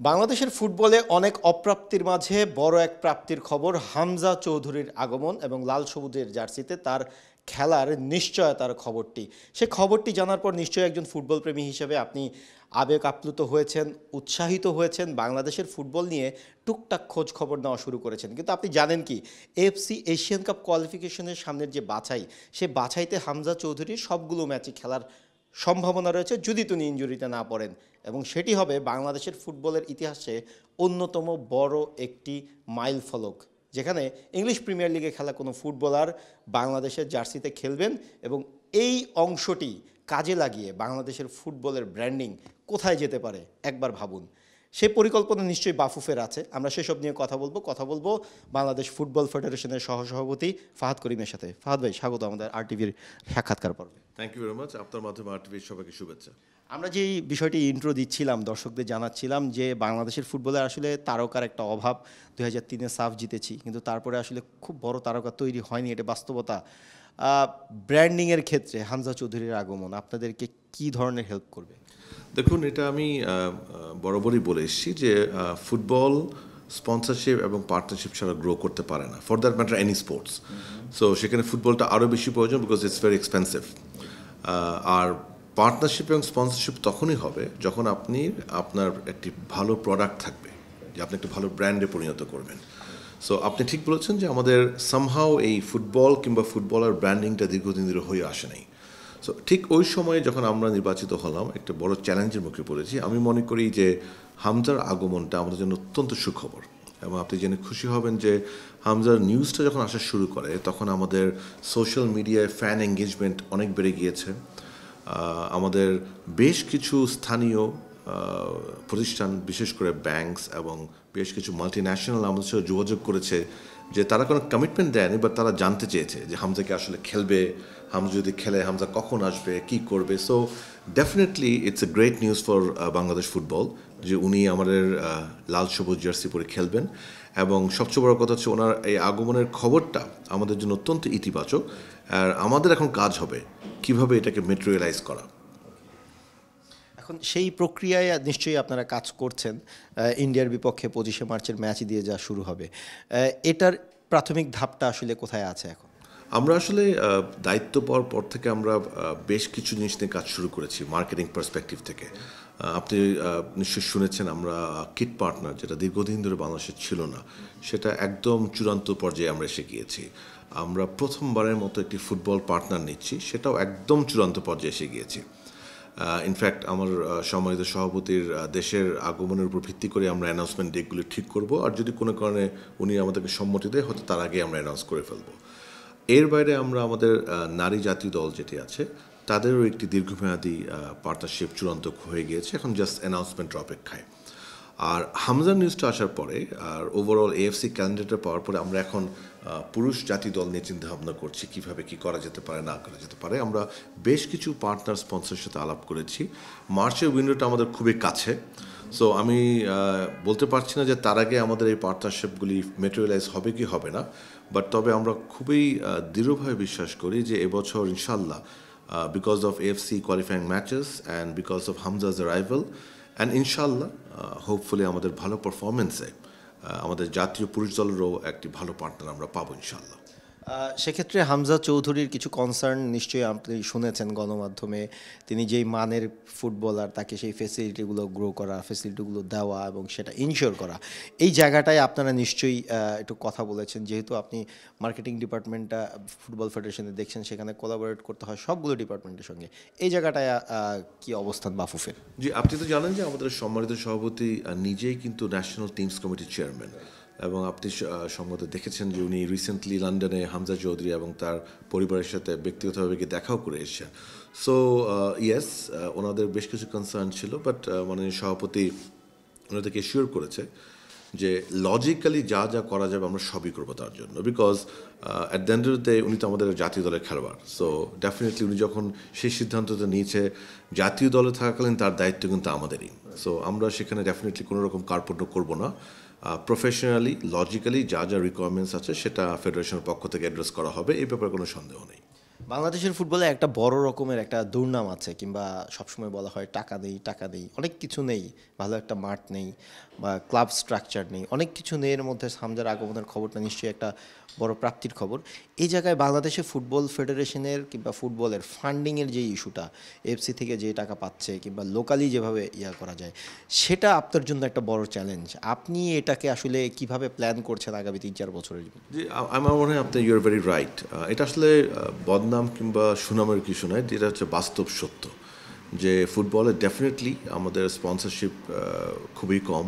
বাংলাদেশের ফুটবলে অনেক অপ্রাপ্তির মাঝে বড় এক প্রাপ্তির খবর হামজা চৌধুরীর আগমন এবং লাল সবুজের জার্সিতে তার খেলার নিশ্চয়তার খবরটি। সে খবরটি জানার পর নিশ্চয়ই একজন ফুটবল প্রেমী হিসেবে আপনি আবেগ আপ্লুত হয়েছেন, উৎসাহিত হয়েছেন, বাংলাদেশের ফুটবল নিয়ে টুকটাক খোঁজ খবর নেওয়া শুরু করেছেন। কিন্তু আপনি জানেন কি, এএফসি এশিয়ান কাপ কোয়ালিফিকেশনের সামনের যে বাছাই, সে বাছাইতে হামজা চৌধুরীর সবগুলো ম্যাচই খেলার সম্ভাবনা রয়েছে যদি তিনি ইনজুরিতে না পড়েন, এবং সেটি হবে বাংলাদেশের ফুটবলের ইতিহাসে অন্যতম বড় একটি মাইল ফলক, যেখানে ইংলিশ প্রিমিয়ার লিগে খেলা কোনো ফুটবলার বাংলাদেশের জার্সিতে খেলবেন। এবং এই অংশটি কাজে লাগিয়ে বাংলাদেশের ফুটবলের ব্র্যান্ডিং কোথায় যেতে পারে একবার ভাবুন। সে পরিকল্পনা নিশ্চয়ই বাফুফের আছে। আমরা সেসব নিয়ে কথা বলবো বাংলাদেশ ফুটবল ফেডারেশনের সহসভাপতি ফাহাদ করিমের সাথে। ফাহাদ ভাই, স্বাগত আমাদের আরটিভির সাক্ষাৎকার পর্বে। Thank you very much. আপনার মাধ্যমে আরটিভির সবাইকে শুভেচ্ছা। আমরা যেই বিষয়টি ইন্ট্রো দিচ্ছিলাম, দর্শকদের জানাচ্ছিলাম যে বাংলাদেশের ফুটবলে আসলে তারকার একটা অভাব। 2003-এ সাফ জিতেছি, কিন্তু তারপরে আসলে খুব বড় তারকা তৈরি হয়নি, এটা বাস্তবতা। ব্র্যান্ডিংয়ের ক্ষেত্রে হামজা চৌধুরীর আগমন আপনাদেরকে কী ধরনের হেল্প করবে? দেখুন, এটা আমি বরাবরই বলে এসেছি যে ফুটবল স্পন্সরশিপ এবং পার্টনারশিপ ছাড়া গ্রো করতে পারে না, for that matter any sports. So সেখানে ফুটবলটা আরও বেশি প্রয়োজন, বিকজ ইটস ভেরি এক্সপেন্সিভ। আর পার্টনারশিপ এবং স্পন্সরশিপ তখনই হবে যখন আপনি আপনার একটি ভালো প্রোডাক্ট থাকবে, যে আপনি একটি ভালো ব্র্যান্ডে পরিণত করবেন। সো আপনি ঠিক বলেছেন যে আমাদের সামহাও এই ফুটবল কিংবা ফুটবলার ব্র্যান্ডিংটা দীর্ঘদিন ধরে হয়ে আসে নাই। সো ঠিক ওই সময়ে যখন আমরা নির্বাচিত হলাম, একটা বড় চ্যালেঞ্জের মুখে পড়েছি। আমি মনে করি যে হামজার আগমনটা আমাদের জন্য অত্যন্ত সুখবর, এবং আপনি জেনে খুশি হবেন যে হামজার নিউজটা যখন আসা শুরু করে তখন আমাদের সোশ্যাল মিডিয়ায় ফ্যান এঙ্গেজমেন্ট অনেক বেড়ে গিয়েছে। আমাদের বেশ কিছু স্থানীয় প্রতিষ্ঠান, বিশেষ করে ব্যাংকস এবং বেশ কিছু মাল্টি ন্যাশনাল আমাদের সাথে যোগাযোগ করেছে, যে তারা কোনো কমিটমেন্ট দেয়নি, বাট তারা জানতে চেয়েছে যে হামজা কি আসলে খেলবে, হামজা যদি খেলে হামজা কখন আসবে, কি করবে। So definitely it's a great news for Bangladesh football যে উনি আমাদের লাল সবুজ জার্সি পরে খেলবেন। এবং সবচেয়ে বড় কথা হচ্ছে ওনার এই আগমনের খবরটা আমাদের জন্য অত্যন্ত ইতিবাচক। আর আমাদের এখন কাজ হবে কিভাবে এটাকে মেটেরিয়ালাইজ করা। এখন সেই প্রক্রিয়ায় নিশ্চয়ই আপনারা কাজ করছেন। ইন্ডিয়ার বিপক্ষে 25শে মার্চের ম্যাচ দিয়ে যা শুরু হবে, এটার প্রাথমিক ধাপটা আসলে কোথায় আছে এখন? আমরা আসলে দায়িত্ব পাওয়ার পর থেকে আমরা বেশ কিছু জিনিস নিয়ে কাজ শুরু করেছি মার্কেটিং পার্সপেক্টিভ থেকে। আপনি নিশ্চয়ই শুনেছেন আমরা কিট পার্টনার, যেটা দীর্ঘদিন ধরে বাংলাদেশে ছিল না, সেটা একদম চূড়ান্ত পর্যায়ে আমরা এসে গিয়েছি। আমরা প্রথমবারের মতো একটি ফুটবল পার্টনার নিচ্ছি, সেটাও একদম চূড়ান্ত পর্যায়ে এসে গিয়েছি। ইনফ্যাক্ট আমার সম্মানিত সভাপতির দেশের আগমনের উপর ভিত্তি করে আমরা অ্যানাউন্সমেন্ট ডেটগুলি ঠিক করব, আর যদি কোনো কারণে উনি আমাদেরকে সম্মতি দেয় হয়তো তার আগে আমরা অ্যানাউন্স করে ফেলবো। এর বাইরে আমরা আমাদের নারী জাতীয় দল যেটি আছে তাদেরও একটি দীর্ঘমেয়াদী পার্টনারশিপ চূড়ান্ত হয়ে গিয়েছে, এখন জাস্ট অ্যানাউন্সমেন্টের অপেক্ষায়। আর হামজা নিউজটা আসার পরে আর ওভারঅল এএফসি ক্যালেন্ডারটা পাওয়ার পরে আমরা এখন পুরুষ জাতীয় দল নিয়ে চিন্তা ভাবনা করছি কীভাবে কী করা যেতে পারে, না করা যেতে পারে। আমরা বেশ কিছু পার্টনার স্পন্সরের সাথে আলাপ করেছি। মার্চের উইন্ডোটা আমাদের খুবই কাছে। সো আমি বলতে পারছি না যে তার আগে আমাদের এই পার্টনারশিপগুলি মেটেরিয়ালাইজ হবে কি হবে না, বাট তবে আমরা খুবই দৃঢ়ভাবে বিশ্বাস করি যে এবছর ইনশাল্লাহ, because of AFC qualifying matches and because of Hamza's arrival and ইনশাল্লাহ হোপফুলি আমাদের ভালো পারফরমেন্সে আমাদের জাতীয় পুরুষ দলেরও একটি ভালো পার্টনার আমরা পাবো ইনশাল্লাহ। সেক্ষেত্রে হামজা চৌধুরীর কিছু কনসার্ন নিশ্চয়ই আপনি শুনেছেন গণমাধ্যমে। তিনি যেই মানের ফুটবলার, তাকে সেই ফেসিলিটিগুলো গ্রো করা, ফেসিলিটিগুলো দেওয়া এবং সেটা ইনশিওর করা, এই জায়গাটায় আপনারা নিশ্চয়ই একটু কথা বলেছেন। যেহেতু আপনি মার্কেটিং ডিপার্টমেন্টটা ফুটবল ফেডারেশনে দেখছেন, সেখানে কোলাবোরেট করতে হয় সবগুলো ডিপার্টমেন্টের সঙ্গে। এই জায়গাটায় কি অবস্থান বাফুফের? জি, আপনি তো জানেন যে আমাদের সম্মানিত সভাপতি নিজেই কিন্তু ন্যাশনাল টিমস কমিটির চেয়ারম্যান, এবং আপনি সম্ভবত দেখেছেন যে উনি রিসেন্টলি লন্ডনে হামজা চৌধুরী এবং তার পরিবারের সাথে ব্যক্তিগতভাবে গিয়ে দেখাও করে এসেছেন। সো ইয়েস, ওনাদের বেশ কিছু কনসার্ন ছিল, বাট মাননীয় সভাপতি ওনাদেরকে এশিওর করেছে যে লজিক্যালি যা যা করা যাবে আমরা সবই করবো তার জন্য, because at the end of the day উনি তো আমাদের জাতীয় দলের খেলোয়াড়। সো ডেফিনেটলি উনি যখন সেই সিদ্ধান্তটা নিয়েছে, জাতীয় দলে থাকাকালীন তার দায়িত্ব কিন্তু আমাদেরই। সো আমরা সেখানে ডেফিনেটলি কোনো রকম কার্পণ্য করবো না। প্রফেশনালি লজিক্যালি যা যা রিকোয়ারমেন্টস আছে সেটা ফেডারেশনের পক্ষ থেকে অ্যাড্রেস করা হবে, এই ব্যাপারে কোনো সন্দেহ নেই। বাংলাদেশের ফুটবলে একটা বড় রকমের একটা দুর্নাম আছে, কিংবা সবসময় বলা হয় টাকা নেই টাকা নেই, অনেক কিছু নেই, ভালো একটা মাঠ নেই বা ক্লাব স্ট্রাকচার নেই, অনেক কিছু নেই। এর মধ্যে হামজার আগমনের খবরটা নিশ্চয়ই একটা বড় প্রাপ্তির খবর। এই জায়গায় বাংলাদেশে ফুটবল ফেডারেশনের কিংবা ফুটবলের ফান্ডিংয়ের যে ইস্যুটা, এফসি থেকে যে টাকা পাচ্ছে কিংবা লোকালি যেভাবে করা যায়, সেটা আপনার জন্য একটা বড় চ্যালেঞ্জ। আপনি এটাকে আসলে কিভাবে প্ল্যান করছেন আগামী 3-4 বছরের জন্য? যে আমার মনে হয় আপনি ইউ আর ভেরি রাইট। এটা আসলে বদনাম কিংবা সুনামের কিছু নয়, যেটা হচ্ছে বাস্তব সত্য যে ফুটবলে ডেফিনেটলি আমাদের স্পন্সরশিপ খুবই কম।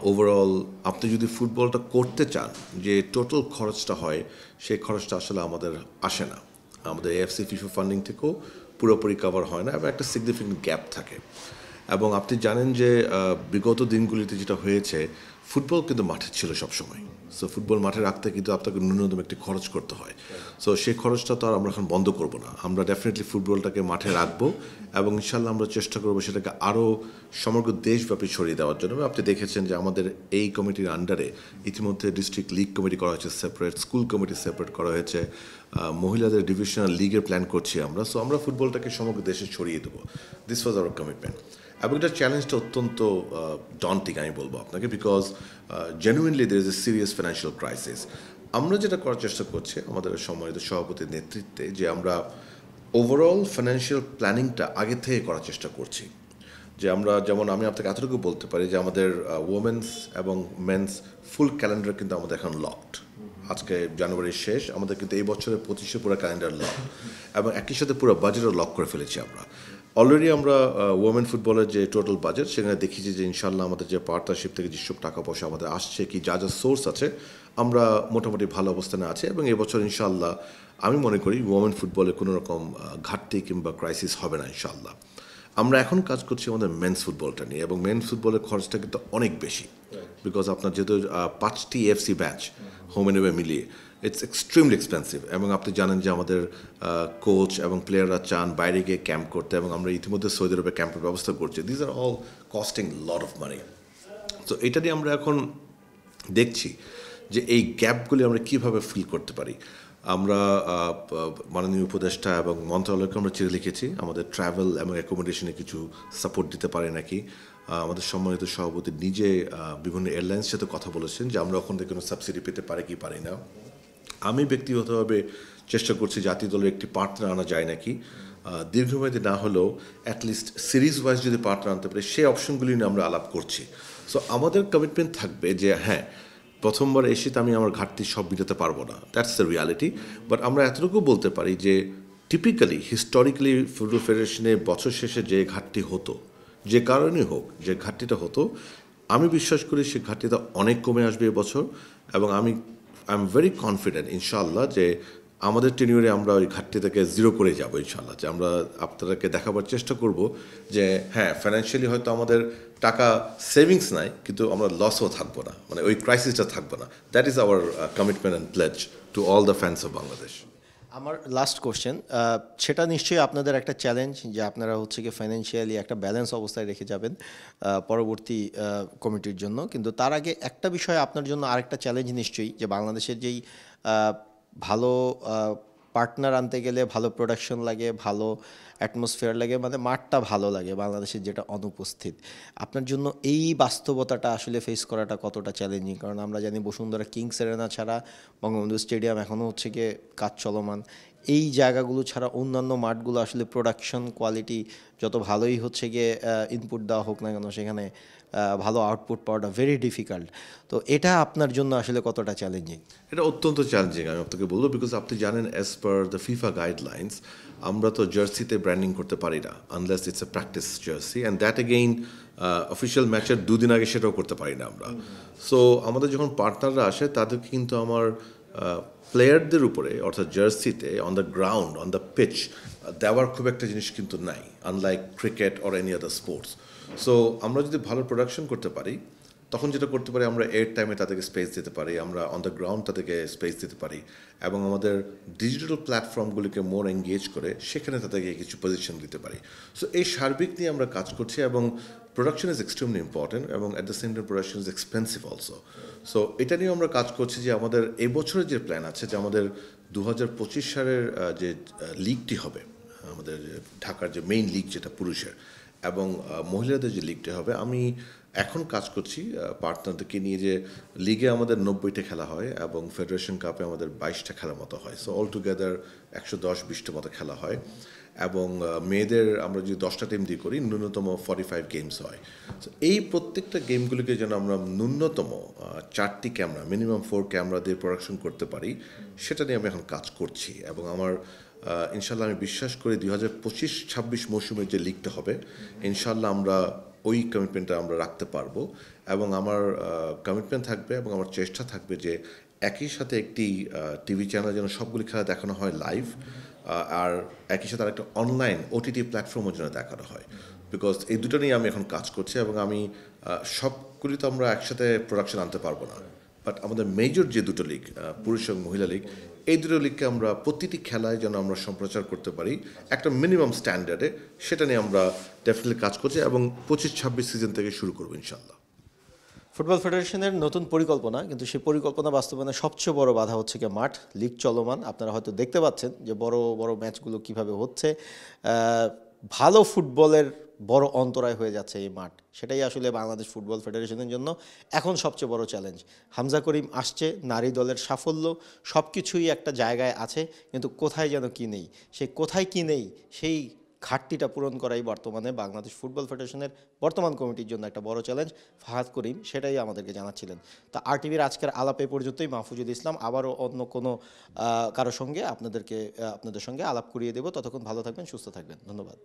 ওভারঅল আপনি যদি ফুটবলটা করতে চান, যে টোটাল খরচটা হয় সেই খরচটা আসলে আমাদের আসে না, আমাদের এএফসি ফিফা ফান্ডিং থেকেও পুরোপুরি কভার হয় না এবং একটা সিগনিফিকেন্ট গ্যাপ থাকে। এবং আপনি জানেন যে বিগত দিনগুলিতে যেটা হয়েছে, ফুটবল কিন্তু মাঠে ছিল সবসময়। সো ফুটবল মাঠে রাখতে কিন্তু আপনাকে ন্যূনতম একটি খরচ করতে হয়। সো সেই খরচটা তো আর আমরা এখন বন্ধ করব না, আমরা ডেফিনেটলি ফুটবলটাকে মাঠে রাখবো এবং ইনশাল্লাহ আমরা চেষ্টা করবো সেটাকে আরও সমগ্র দেশব্যাপী ছড়িয়ে দেওয়ার জন্য। আপনি দেখেছেন যে আমাদের এই কমিটির আন্ডারে ইতিমধ্যে ডিস্ট্রিক্ট লিগ কমিটি করা হয়েছে সেপারেট, স্কুল কমিটি সেপারেট করা হয়েছে, মহিলাদের ডিভিশনাল লিগের প্ল্যান করছি আমরা। সো আমরা ফুটবলটাকে সমগ্র দেশে ছড়িয়ে দেবো। This was our commitment. এবং এটার চ্যালেঞ্জটা অত্যন্ত ডন্টিং আমি বলবো আপনাকে, because genuinely there is a serious financial crisis. আমরা যেটা করার চেষ্টা করছি আমাদের সম্মানিত সভাপতির নেতৃত্বে, যে আমরা ওভারঅল ফাইন্যান্সিয়াল প্ল্যানিংটা আগে থেকে করার চেষ্টা করছি। যে আমরা, যেমন আমি আপনাকে এতটুকু বলতে পারি যে আমাদের ওমেন্স এবং মেন্স ফুল ক্যালেন্ডার কিন্তু আমাদের এখন লকড। আজকে জানুয়ারির শেষ, আমাদের কিন্তু এই বছরের 25-এ পুরো ক্যালেন্ডার লক এবং একই সাথে পুরো বাজেটও লক করে ফেলেছি আমরা। অলরেডি আমরা ওমেন ফুটবলের যে টোটাল বাজেট, সেখানে দেখেছি যে ইনশাল্লাহ আমাদের যে পার্টনারশিপ থেকে যেসব টাকা পয়সা আমাদের আসছে, কি যা যা সোর্স আছে, আমরা মোটামুটি ভালো অবস্থানে আছি এবং এবছর ইনশাল্লাহ আমি মনে করি ওমেন ফুটবলে কোনো রকম ঘাটতি কিংবা ক্রাইসিস হবে না ইনশাল্লাহ। আমরা এখন কাজ করছি আমাদের মেন্স ফুটবলটা নিয়ে, এবং মেন্স ফুটবলের খরচটা কিন্তু অনেক বেশি, বিকজ আপনার যেহেতু 5টি FC batch home and away মিলিয়ে ইটস এক্সট্রিমলি এক্সপেন্সিভ। এবং আপনি জানেন যে আমাদের কোচ এবং প্লেয়াররা চান বাইরে গিয়ে ক্যাম্প করতে, এবং আমরা ইতিমধ্যে সৌদি আরবে ক্যাম্পের ব্যবস্থা করছি। These are all costing lot of money. তো এটা দিয়ে আমরা এখন দেখছি যে এই গ্যাপগুলি আমরা কীভাবে ফিল করতে পারি। আমরা মাননীয় উপদেষ্টা এবং মন্ত্রণালয়কে আমরা চিঠি লিখেছি আমাদের ট্রাভেল এবং অ্যাকোমোডেশনে কিছু সাপোর্ট দিতে পারে নাকি। আমাদের সম্মানিত সভাপতি নিজে বিভিন্ন এয়ারলাইন্সের সাথে কথা বলেছেন যে আমরা ওখান থেকে কোনো সাবসিডি পেতে পারি কি পারি না। আমি ব্যক্তিগতভাবে চেষ্টা করছি জাতীয় দলের একটি পার্টনার আনা যায় নাকি, দীর্ঘমেয়াদী না হলেও অ্যাটলিস্ট সিরিজ ওয়াইজ যদি পার্টনার আনতে পারি, সেই অপশনগুলি নিয়ে আমরা আলাপ করছি। সো আমাদের কমিটমেন্ট থাকবে যে হ্যাঁ, প্রথমবার এসে তো আমি আমার ঘাটতি সব মেটাতে পারবো না, দ্যাটস দ্য রিয়ালিটি। বাট আমরা এতটুকু বলতে পারি যে টিপিক্যালি হিস্টোরিক্যালি ফুটবল ফেডারেশনে বছর শেষে যে ঘাটতি হতো, যে কারণে হোক যে ঘাটতিটা হতো, আমি বিশ্বাস করি সেই ঘাটতিটা অনেক কমে আসবে এবছর। এবং আই এম ভেরি কনফিডেন্ট ইনশাআল্লাহ যে আমাদের টেনিউরে আমরা ওই ঘাটতি থেকে জিরো করে যাবো ইনশাআল্লাহ। যে আমরা আপনাদেরকে দেখাবার চেষ্টা করব যে হ্যাঁ, ফাইন্যান্সিয়ালি হয়তো আমাদের টাকা সেভিংস নাই, কিন্তু আমরা লসও থাকবো না, মানে ওই ক্রাইসিসটা থাকবো না। That is our commitment and pledge to all the fans of Bangladesh. আমার লাস্ট কোশ্চেন, সেটা নিশ্চয়ই আপনাদের একটা চ্যালেঞ্জ যে আপনারা হচ্ছে কি ফাইন্যান্সিয়ালি একটা ব্যালেন্স অবস্থায় রেখে যাবেন পরবর্তী কমিটির জন্য। কিন্তু তার আগে একটা বিষয় আপনার জন্য আরেকটা চ্যালেঞ্জ নিশ্চয়ই, যে বাংলাদেশের যেই ভালো পার্টনার আনতে গেলে ভালো প্রোডাকশন লাগে, ভালো অ্যাটমসফিয়ার লাগে, মানে মাঠটা ভালো লাগে, বাংলাদেশের যেটা অনুপস্থিত। আপনার জন্য এই বাস্তবতাটা আসলে ফেস করাটা কতটা চ্যালেঞ্জিং? কারণ আমরা জানি বসুন্ধরা কিংস এরেনা ছাড়া বঙ্গবন্ধু স্টেডিয়াম এখনও হচ্ছে গিয়ে কাজ চলমান। এই জায়গাগুলো ছাড়া অন্যান্য মাঠগুলো আসলে প্রোডাকশন কোয়ালিটি যত ভালোই হচ্ছে গিয়ে ইনপুট দেওয়া হোক না কেন, সেখানে ভালো আউটপুট পাওয়াটা ভেরি ডিফিকাল্ট। তো এটা আপনার জন্য আসলে কতটা চ্যালেঞ্জিং? এটা অত্যন্ত চ্যালেঞ্জিং আমি আপনাকে বলবো, বিকজ আপনি জানেন as per the FIFA guidelines আমরা তো জার্সিতে ব্র্যান্ডিং করতে পারি না unless it's a practice jersey, and that again official ম্যাচের 2 দিন আগে সেটাও করতে পারি না আমরা। সো আমাদের যখন পার্টনাররা আসে তাদেরকে কিন্তু আমার প্লেয়ারদের উপরে, অর্থাৎ জার্সিতে on the ground on the pitch দেওয়ার খুব একটা জিনিস কিন্তু নাই, unlike cricket or any other sports. So আমরা যদি ভালো প্রোডাকশন করতে পারি, তখন যেটা করতে পারি আমরা এর টাইমে তাদেরকে স্পেস দিতে পারি, আমরা অন দ্য গ্রাউন্ড তাদেরকে স্পেস দিতে পারি, এবং আমাদের ডিজিটাল প্ল্যাটফর্মগুলিকে মোর এঙ্গেজ করে সেখানে তাদেরকে কিছু পজিশন দিতে পারি। সো এই সার্বিক নিয়ে আমরা কাজ করছি, এবং প্রোডাকশন ইজ এক্সট্রিমলি ইম্পর্টেন্ট, এবং at the same time production is expensive also. So এটা নিয়ে আমরা কাজ করছি যে আমাদের এবছরের যে প্ল্যান আছে, যে আমাদের সালের যে লিগটি হবে, আমাদের ঢাকার যে মেইন লিগ যেটা পুরুষের এবং মহিলাদের যে লিগটি হবে, আমি এখন কাজ করছি পার্টনারদেরকে নিয়ে যে লিগে আমাদের 90টা খেলা হয় এবং ফেডারেশন কাপে আমাদের 22টা খেলার মতো হয়। সো অল টুগেদার 110-20টার মতো খেলা হয় এবং মেয়েদের আমরা যদি 10টা টিম দিয়ে করি ন্যূনতম 45 গেমস হয়। তো এই প্রত্যেকটা গেমগুলিকে যেন আমরা ন্যূনতম 4টি ক্যামেরা, মিনিমাম 4 ক্যামেরা দিয়ে প্রোডাকশন করতে পারি, সেটা নিয়ে আমি এখন কাজ করছি এবং আমার ইনশাল্লাহ আমি বিশ্বাস করি 2025-26 মৌসুমের যে লিগটা হবে ইনশাল্লাহ আমরা ওই কমিটমেন্টটা আমরা রাখতে পারবো এবং আমার কমিটমেন্ট থাকবে এবং আমার চেষ্টা থাকবে যে একই সাথে একটি টিভি চ্যানেল যেন সবগুলি খেলা দেখানো হয় লাইভ, আর একই সাথে আরেকটা অনলাইন ওটিটি প্ল্যাটফর্মের জন্য দেখানো হয়। বিকজ এই দুটো নিয়ে আমি এখন কাজ করছি এবং আমি সবগুলি তো আমরা একসাথে প্রোডাকশন আনতে পারবো না, বাট আমাদের মেজর যে দুটো লিগ, পুরুষ এবং মহিলা লিগ, এই দুটো লিগকে আমরা প্রতিটি খেলায় যেন আমরা সম্প্রচার করতে পারি একটা মিনিমাম স্ট্যান্ডার্ডে, সেটা নিয়ে আমরা ডেফিনেটলি কাজ করছি এবং 25-26 সিজন থেকে শুরু করবো ইনশাল্লাহ। ফুটবল ফেডারেশনের নতুন পরিকল্পনা, কিন্তু সেই পরিকল্পনা বাস্তবায়নের সবচেয়ে বড় বাধা হচ্ছে কি মাঠ, লিগ চলমান। আপনারা হয়তো দেখতে পাচ্ছেন যে বড় বড় ম্যাচগুলো কিভাবে হচ্ছে। ভালো ফুটবলের বড় অন্তরায় হয়ে যাচ্ছে এই মাঠ। সেটাই আসলে বাংলাদেশ ফুটবল ফেডারেশনের জন্য এখন সবচেয়ে বড় চ্যালেঞ্জ। হামজা করিম আসছে, নারী দলের সাফল্য সব কিছুই একটা জায়গায় আছে, কিন্তু কোথায় যেন কি নেই, সেই কোথায় কি নেই সেই ঘাটতিটা পূরণ করাই বর্তমানে বাংলাদেশ ফুটবল ফেডারেশনের বর্তমান কমিটির জন্য একটা বড় চ্যালেঞ্জ। ফাহাদ করিম সেটাই আমাদেরকে জানাচ্ছিলেন। তা RTVর আজকের আলাপ এ পর্যন্তই। মাহফুজুল ইসলাম আবারও অন্য কোনো কারো সঙ্গে আপনাদের সঙ্গে আলাপ করিয়ে দেব। ততক্ষণ ভালো থাকবেন, সুস্থ থাকবেন। ধন্যবাদ।